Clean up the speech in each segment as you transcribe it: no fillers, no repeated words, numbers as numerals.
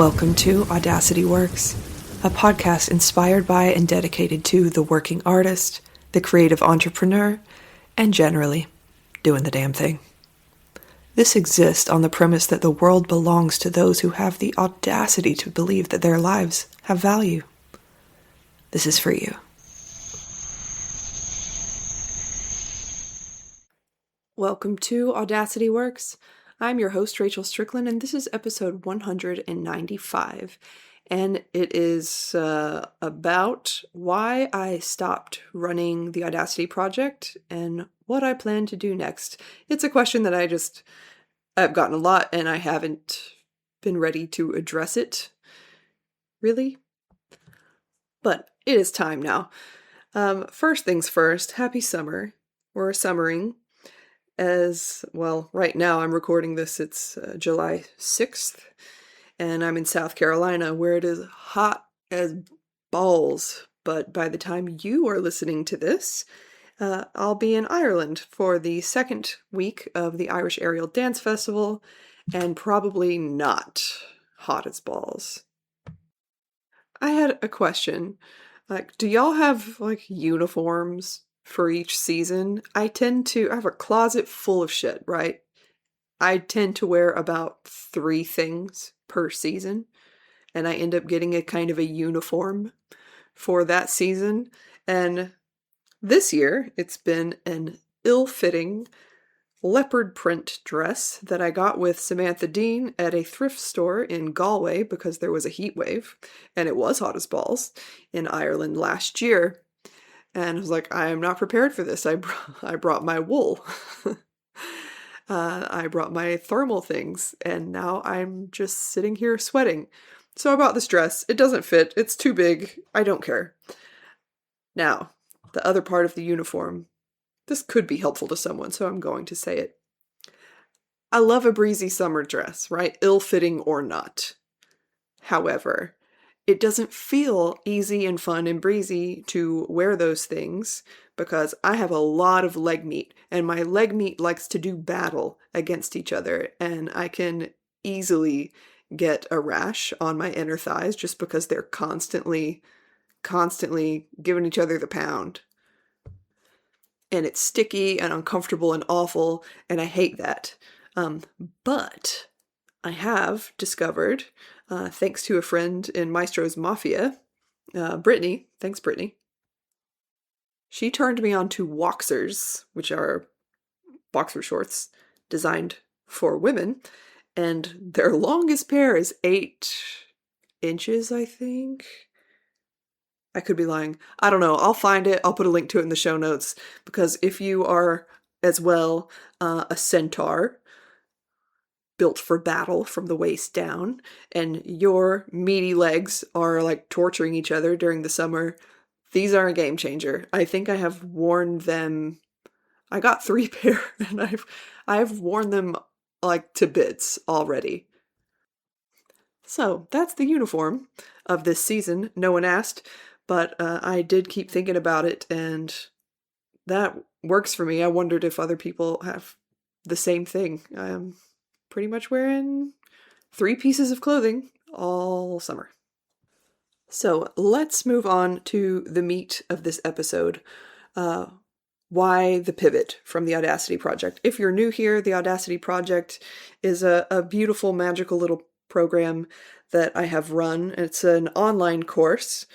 Welcome to Audacity Works, a podcast inspired by and dedicated to the working artist, the creative entrepreneur, and generally, doing the damn thing. This exists on the premise that the world belongs to those who have the audacity to believe that their lives have value. This is for you. Welcome to Audacity Works. I'm your host, Rachel Strickland, and this is episode 195. And it is about why I stopped running the Audacity Project and what I plan to do next. It's a question that I've gotten a lot, and I haven't been ready to address it, really. But it is time now. First things first, happy summer. We're summering. As well, right now I'm recording this, it's July 6th, and I'm in South Carolina where it is hot as balls. But by the time you are listening to this, I'll be in Ireland for the second week of the Irish Aerial Dance Festival, and probably not hot as balls. I had a question. Do y'all have, uniforms for each season? I have a closet full of shit, right? I tend to wear about 3 things per season, and I end up getting a kind of a uniform for that season. And this year, it's been an ill-fitting leopard print dress that I got with Samantha Dean at a thrift store in Galway because there was a heat wave, and it was hot as balls in Ireland last year. And I was like, I am not prepared for this. I brought my wool. I brought my thermal things, and now I'm just sitting here sweating. So I bought this dress. It doesn't fit. It's too big. I don't care. Now, the other part of the uniform. This could be helpful to someone, so I'm going to say it. I love a breezy summer dress, right? Ill-fitting or not. However, it doesn't feel easy and fun and breezy to wear those things because I have a lot of leg meat, and my leg meat likes to do battle against each other, and I can easily get a rash on my inner thighs just because they're constantly giving each other the pound. And it's sticky and uncomfortable and awful, and I hate that. But I have discovered, thanks to a friend in Maestro's Mafia, Brittany, thanks Brittany, she turned me on to Woxers, which are boxer shorts designed for women, and their longest pair is 8 inches, I think. I could be lying. I don't know. I'll find it. I'll put a link to it in the show notes, because if you are, as well, a centaur, built for battle from the waist down, and your meaty legs are torturing each other during the summer, these are a game changer. I think I have worn them. I got 3 pair, and I've worn them to bits already. So that's the uniform of this season. No one asked, but I did keep thinking about it, and that works for me. I wondered if other people have the same thing. I'm pretty much wearing 3 pieces of clothing all summer. So let's move on to the meat of this episode. Why the pivot from the Audacity Project? If you're new here, the Audacity Project is a beautiful, magical little program that I have run. It's an online course.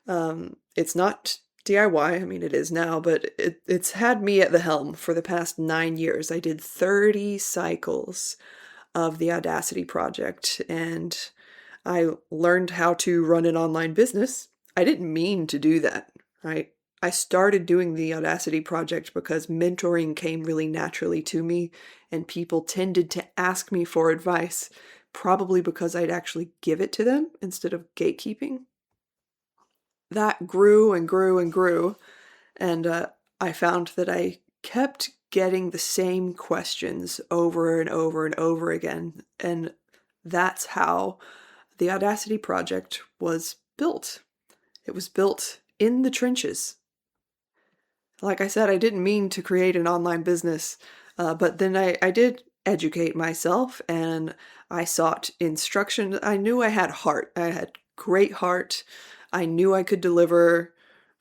It's not DIY. I mean, it is now, but it's had me at the helm for the past 9 years. I did 30 cycles of the Audacity Project, and I learned how to run an online business. I didn't mean to do that, right? I started doing the Audacity Project because mentoring came really naturally to me, and people tended to ask me for advice, probably because I'd actually give it to them instead of gatekeeping. That grew and grew and grew, and I found that I kept getting the same questions over and over and over again, and that's how the Audacity Project was built. It was built in the trenches. Like I said, I didn't mean to create an online business, but then I did educate myself, and I sought instruction. I knew I had heart. I had great heart. I knew I could deliver.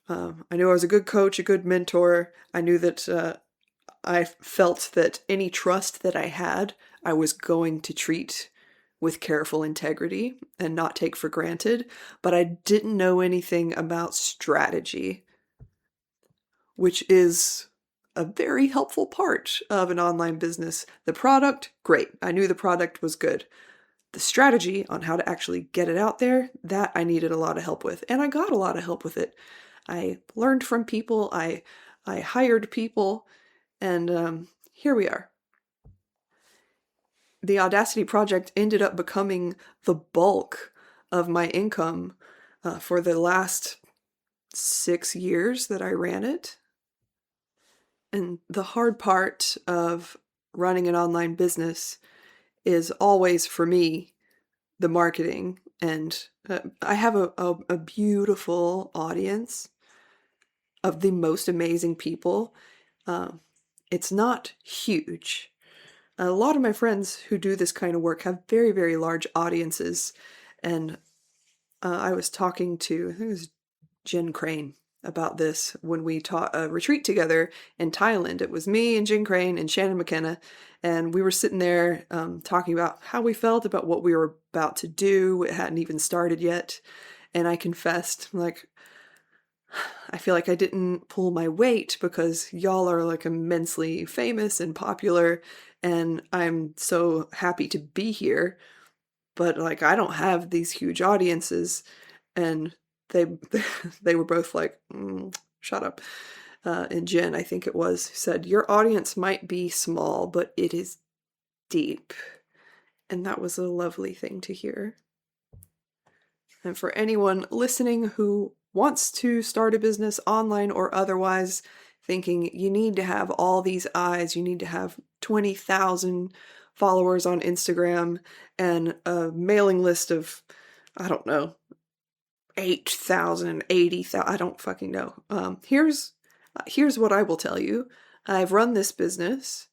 I knew I was a good coach, a good mentor. I knew that I felt that any trust that I had, I was going to treat with careful integrity and not take for granted. But I didn't know anything about strategy, which is a very helpful part of an online business. The product, great. I knew the product was good. The strategy on how to actually get it out there, that I needed a lot of help with. And I got a lot of help with it. I learned from people, I hired people, and here we are. The Audacity Project ended up becoming the bulk of my income for the last 6 years that I ran it. And the hard part of running an online business is always, for me, the marketing. And I have a beautiful audience of the most amazing people. It's not huge. A lot of my friends who do this kind of work have very, very large audiences. And I was talking to, I think it was Jen Crane, about this when we taught a retreat together in Thailand. It was me and Jen Crane and Shannon McKenna, and we were sitting there talking about how we felt about what we were about to do. It hadn't even started yet, and I confessed, like, I feel like I didn't pull my weight because y'all are like immensely famous and popular, and I'm so happy to be here, but like I don't have these huge audiences. And they they were both like, shut up. And Jen, I think it was, said, your audience might be small, but it is deep. And that was a lovely thing to hear. And for anyone listening who wants to start a business online or otherwise, thinking you need to have all these eyes, you need to have 20,000 followers on Instagram and a mailing list of, I don't know, 8,000, 80,000, I don't fucking know. Here's what I will tell you. I've run this business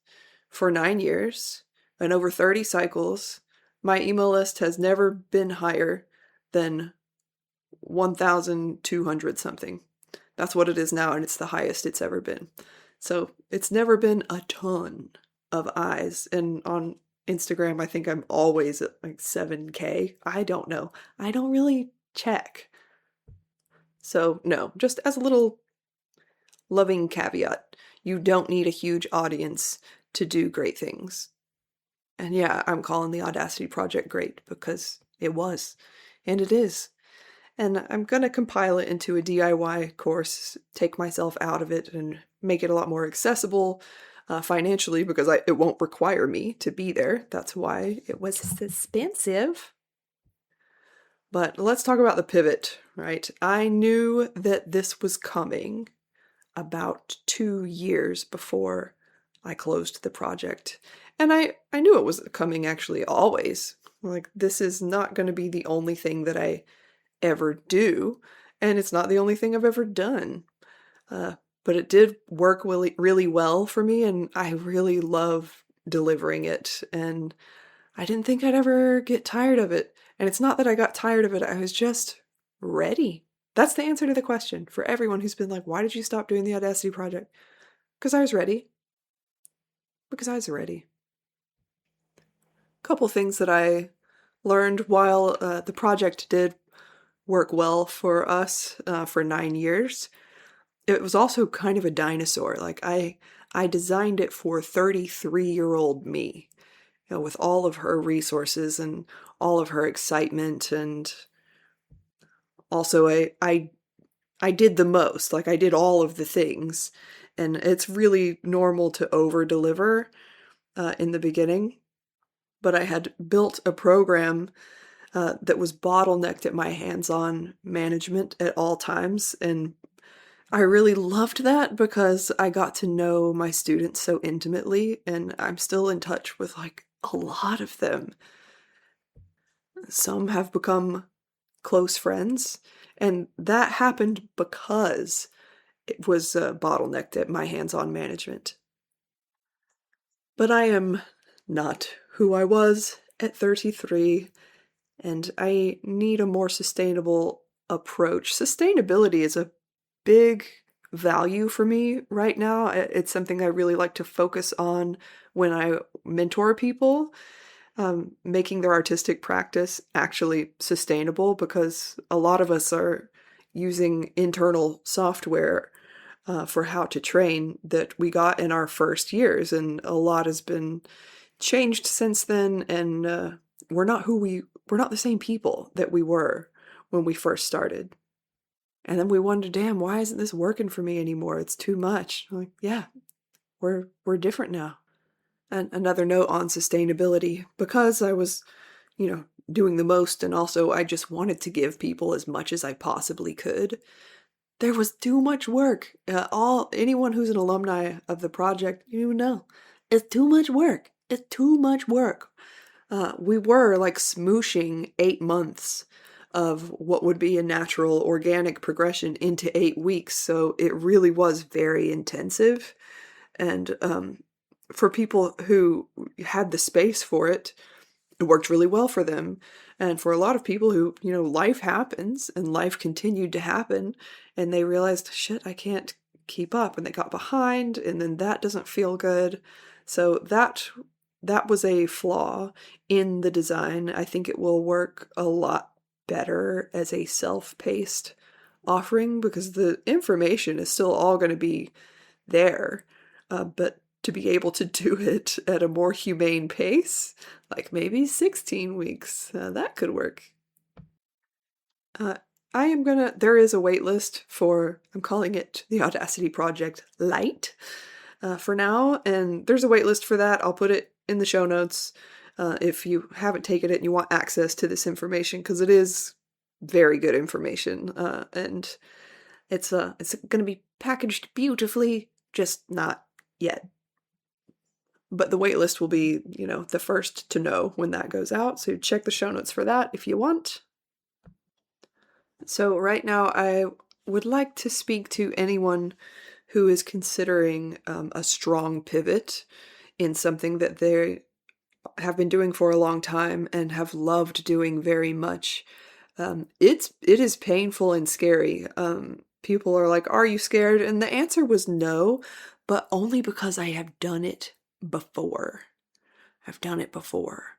for 9 years and over 30 cycles. My email list has never been higher than 1,200 something. That's what it is now, and it's the highest it's ever been. So it's never been a ton of eyes. And on Instagram, I think I'm always at like 7K. I don't know. I don't really check. So no, just as a little loving caveat, you don't need a huge audience to do great things. And yeah, I'm calling the Audacity Project great because it was, and it is. And I'm going to compile it into a DIY course, take myself out of it, and make it a lot more accessible financially because it won't require me to be there. That's why it was expensive. But let's talk about the pivot, right? I knew that this was coming about 2 years before I closed the project. And I knew it was coming actually always. Like, this is not going to be the only thing that I ever do, and it's not the only thing I've ever done. But it did work really, really well for me, and I really love delivering it. And I didn't think I'd ever get tired of it. And it's not that I got tired of it, I was just ready. That's the answer to the question for everyone who's been like, why did you stop doing the Audacity Project? Because I was ready. Because I was ready. A couple things that I learned while the project did work well for us for 9 years. It was also kind of a dinosaur. Like I designed it for 33-year-old me, you know, with all of her resources and all of her excitement, and also I did the most. Like I did all of the things, and it's really normal to over deliver in the beginning. But I had built a program that was bottlenecked at my hands-on management at all times, and I really loved that because I got to know my students so intimately, and I'm still in touch with like a lot of them. Some have become close friends, and that happened because it was bottlenecked at my hands-on management. But I am not who I was at 33, and I need a more sustainable approach. Sustainability is a big value for me right now. It's something I really like to focus on when I mentor people, making their artistic practice actually sustainable, because a lot of us are using internal software for how to train that we got in our first years, and a lot has been changed since then, and we're not the same people that we were when we first started. And then we wonder, damn, why isn't this working for me anymore? It's too much. I'm like, yeah, we're different now. And another note on sustainability, because I was, doing the most, and also I just wanted to give people as much as I possibly could. There was too much work. Anyone who's an alumni of the project, you know, it's too much work. It's too much work. We were like smooshing 8 months of what would be a natural organic progression into 8 weeks. So it really was very intensive. And for people who had the space for it, it worked really well for them. And for a lot of people who, life happens and life continued to happen, and they realized, shit, I can't keep up, and they got behind, and then that doesn't feel good. So that was a flaw in the design. I think it will work a lot better as a self-paced offering, because the information is still all going to be there, but to be able to do it at a more humane pace, like maybe 16 weeks, that could work. Uh, there is a waitlist for, I'm calling it the Audacity Project LITE for now, and there's a waitlist for that. I'll put it in the show notes if you haven't taken it and you want access to this information, because it is very good information, and it's going to be packaged beautifully, just not yet. But the waitlist will be, the first to know when that goes out. So check the show notes for that if you want. So right now I would like to speak to anyone who is considering a strong pivot in something that they have been doing for a long time and have loved doing very much. It is painful and scary. People are like, "Are you scared?" And the answer was no, but only because I have done it before. I've done it before.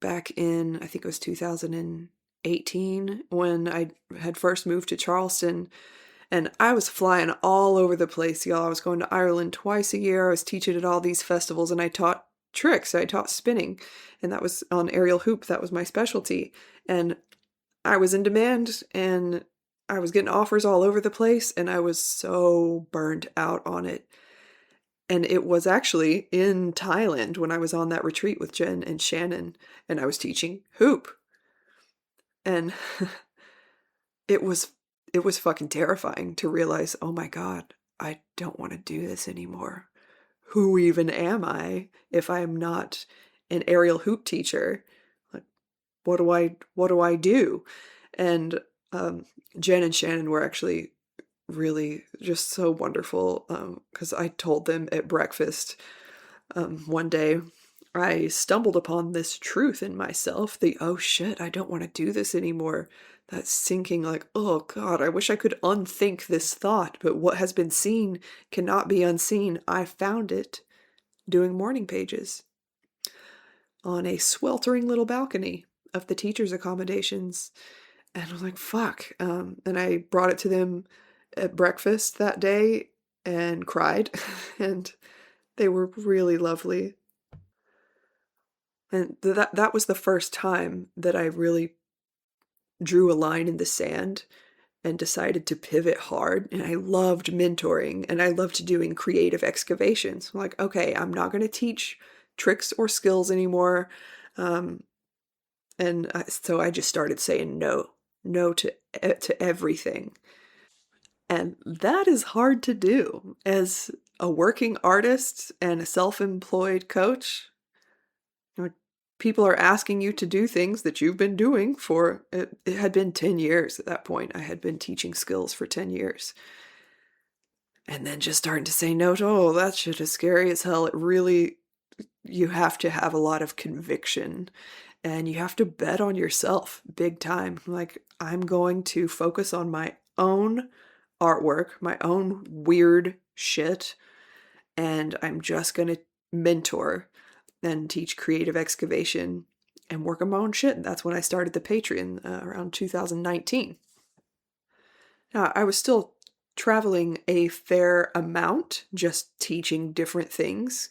Back in, I think it was 2018, when I had first moved to Charleston, and I was flying all over the place, y'all. I was going to Ireland twice a year. I was teaching at all these festivals, and I taught tricks. I taught spinning, and that was on aerial hoop. That was my specialty. And I was in demand, and I was getting offers all over the place, and I was so burned out on it. And it was actually in Thailand when I was on that retreat with Jen and Shannon, and I was teaching hoop. And it was fucking terrifying to realize, oh my God, I don't want to do this anymore. Who even am I if I am not an aerial hoop teacher? Like, what do I do? And Jen and Shannon were actually really just so wonderful, because I told them at breakfast one day, I stumbled upon this truth in myself, oh shit, I don't want to do this anymore. That sinking, like, oh God, I wish I could unthink this thought, but what has been seen cannot be unseen. I found it doing morning pages on a sweltering little balcony of the teachers' accommodations. And I was like, fuck. And I brought it to them at breakfast that day and cried. And they were really lovely. And that was the first time that I really drew a line in the sand and decided to pivot hard. And I loved mentoring, and I loved doing creative excavations. I'm like, okay, I'm not going to teach tricks or skills anymore. So I just started saying no to everything. And that is hard to do as a working artist and a self-employed coach. People are asking you to do things that you've been doing for, it had been 10 years at that point. I had been teaching skills for 10 years. And then just starting to say no to, oh, that shit is scary as hell. It really you have to have a lot of conviction, and you have to bet on yourself big time. Like, I'm going to focus on my own artwork, my own weird shit, and I'm just going to mentor and teach creative excavation and work on my own shit. That's when I started the Patreon around 2019. Now, I was still traveling a fair amount, just teaching different things,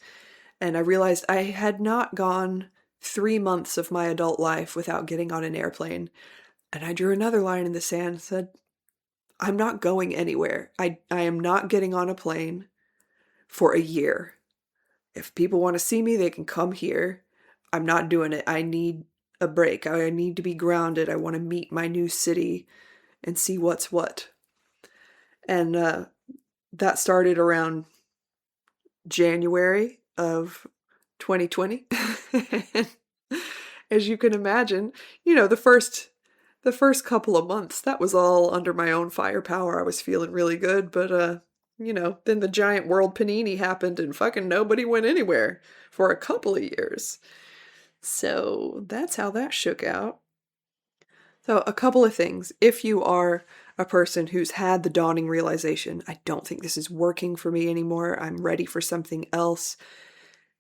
and I realized I had not gone 3 months of my adult life without getting on an airplane. And I drew another line in the sand and said, I'm not going anywhere. I am not getting on a plane for a year. If people want to see me, they can come here. I'm not doing it. I need a break. I need to be grounded. I want to meet my new city and see what's what. And that started around January of 2020. As you can imagine, the first couple of months, that was all under my own firepower. I was feeling really good, but then the giant world panini happened and fucking nobody went anywhere for a couple of years. So that's how that shook out. So a couple of things. If you are a person who's had the dawning realization, I don't think this is working for me anymore, I'm ready for something else,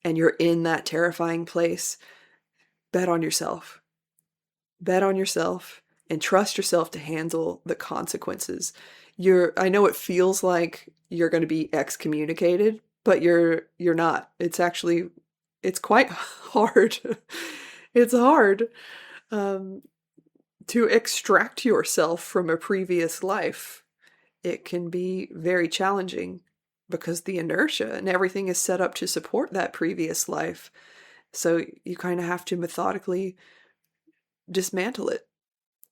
and you're in that terrifying place, bet on yourself. Bet on yourself and trust yourself to handle the consequences. I know it feels like you're going to be excommunicated, but you're not. It's quite hard. It's hard to extract yourself from a previous life. It can be very challenging because the inertia and everything is set up to support that previous life. So you kind of have to methodically dismantle it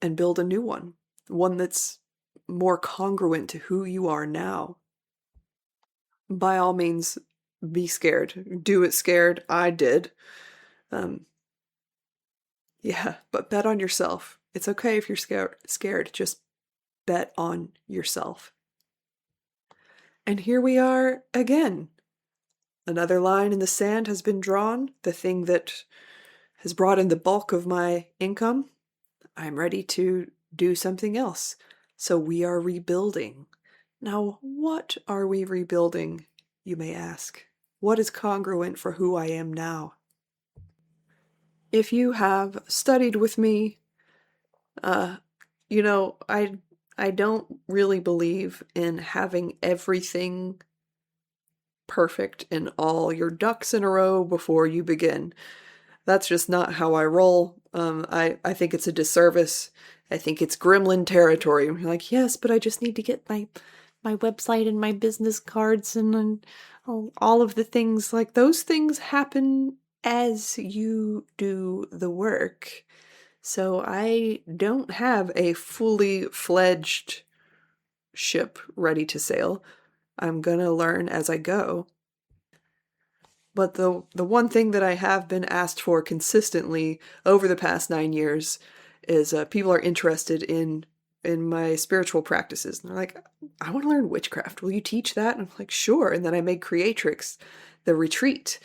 and build a new one that's more congruent to who you are now. By all means, be scared. Do it scared. I did. Yeah, but bet on yourself. It's okay if you're scared. Just bet on yourself. And here we are again. Another line in the sand has been drawn. The thing that has brought in the bulk of my income. I'm ready to do something else. So we are rebuilding. Now, what are we rebuilding, you may ask? What is congruent for who I am now? If you have studied with me, I don't really believe in having everything perfect and all your ducks in a row before you begin. That's just not how I roll. I think it's a disservice. I think it's gremlin territory. I'm like, yes, but I just need to get my website and my business cards and all of the things. Like, those things happen as you do the work. So I don't have a fully fledged ship ready to sail. I'm gonna learn as I go. But the one thing that I have been asked for consistently over the past 9 years is people are interested in my spiritual practices. And they're like, I want to learn witchcraft. Will you teach that? And I'm like, sure. And then I made Creatrix, the retreat.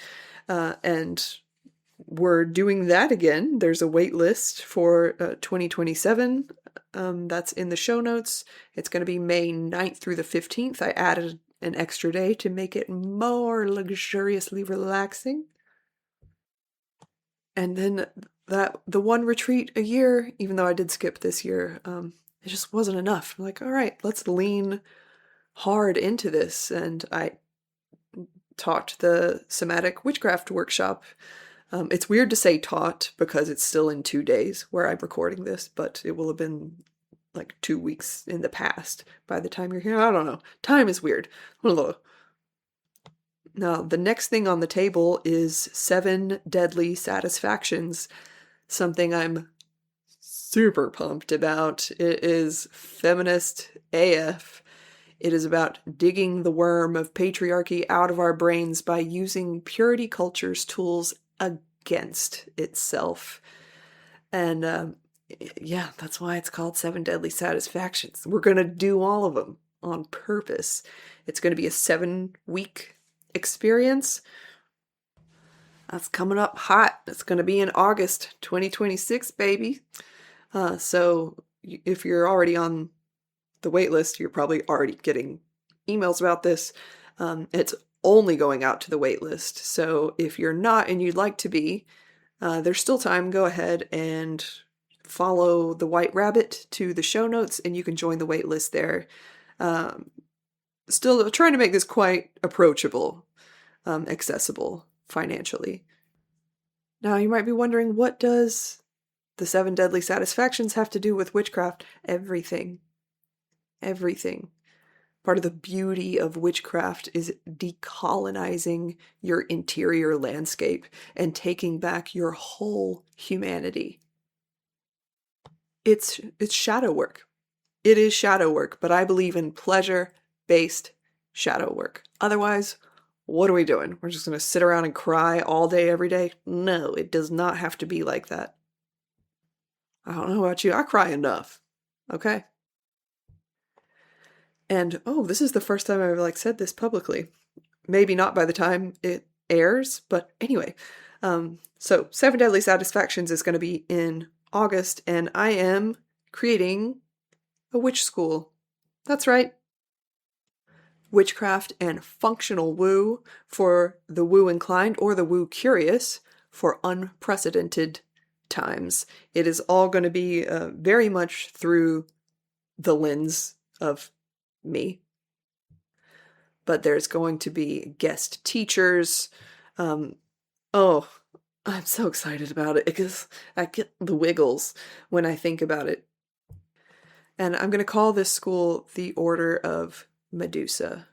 And we're doing that again. There's a wait list for 2027. That's in the show notes. It's going to be May 9th through the 15th. I added an extra day to make it more luxuriously relaxing. And then the one retreat a year, even though I did skip this year, it just wasn't enough. I'm like, all right, let's lean hard into this. And I taught the somatic witchcraft workshop. It's weird to say taught because it's still in 2 days where I'm recording this, but it will have been like 2 weeks in the past by the time you're here. I don't know. Time is weird. Now, the next thing on the table is 7 Deadly Satisfactions, something I'm super pumped about. It is feminist AF. It is about digging the worm of patriarchy out of our brains by using purity culture's tools against itself. And yeah, that's why it's called 7 Deadly Satisfactions. We're going to do all of them on purpose. It's going to be a 7-week experience. That's coming up hot. It's going to be in August 2026, baby. So if you're already on the wait list, you're probably already getting emails about this. It's only going out to the wait list. So if you're not and you'd like to be, there's still time. Go ahead and follow the White Rabbit to the show notes and you can join the wait list there. Still trying to make this quite approachable, accessible financially. Now you might be wondering, what does the 7 deadly satisfactions have to do with witchcraft? Everything. Everything. Part of the beauty of witchcraft is decolonizing your interior landscape and taking back your whole humanity. It's shadow work. It is shadow work, but I believe in pleasure-based shadow work. Otherwise, what are we doing? We're just going to sit around and cry all day, every day? No, it does not have to be like that. I don't know about you. I cry enough. Okay? And, this is the first time I've said this publicly. Maybe not by the time it airs, but anyway. So 7 Deadly Satisfactions is going to be in August, and I am creating a witch school. That's right. Witchcraft and functional woo for the woo inclined or the woo curious for unprecedented times. It is all going to be very much through the lens of me. But there's going to be guest teachers. I'm so excited about it because I get the wiggles when I think about it. And I'm going to call this school the Order of Medusa.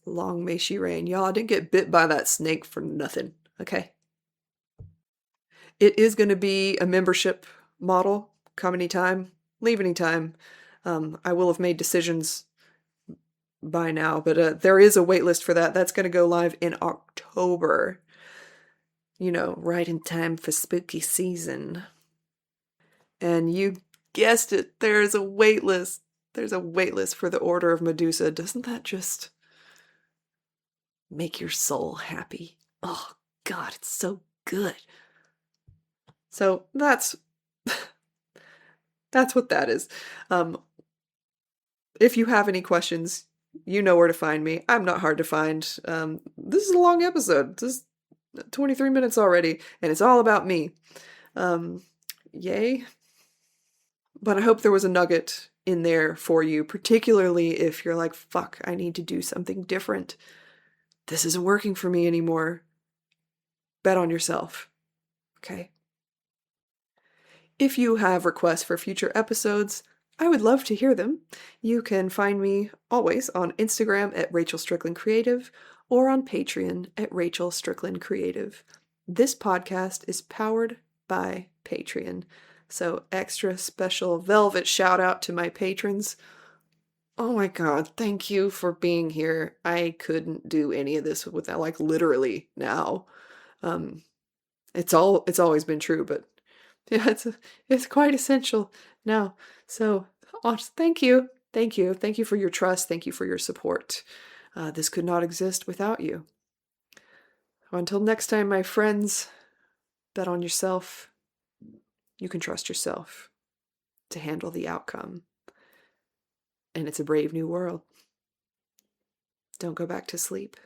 Long may she reign. Y'all, I didn't get bit by that snake for nothing, okay? It is going to be a membership model. Come anytime, leave anytime. I will have made decisions by now, but there is a wait list for that. That's going to go live in October. Right in time for spooky season. And you guessed it, there's a wait list. There's a wait list for the Order of Medusa. Doesn't that just make your soul happy? Oh, God, it's so good. So that's what that is. If you have any questions, you know where to find me. I'm not hard to find. This is a long episode. This is 23 minutes already, and it's all about me. Yay. But I hope there was a nugget in there for you, particularly if you're like, fuck, I need to do something different. This isn't working for me anymore. Bet on yourself. Okay? If you have requests for future episodes, I would love to hear them. You can find me always on Instagram at Rachel Strickland Creative or on Patreon at Rachel Strickland Creative. This podcast is powered by Patreon. So extra special velvet shout out to my patrons. Oh my God, thank you for being here. I couldn't do any of this without, literally now. It's always been true, but yeah, it's quite essential now. So thank you. Thank you. Thank you for your trust. Thank you for your support. This could not exist without you. Until next time, my friends, bet on yourself. You can trust yourself to handle the outcome. And it's a brave new world. Don't go back to sleep.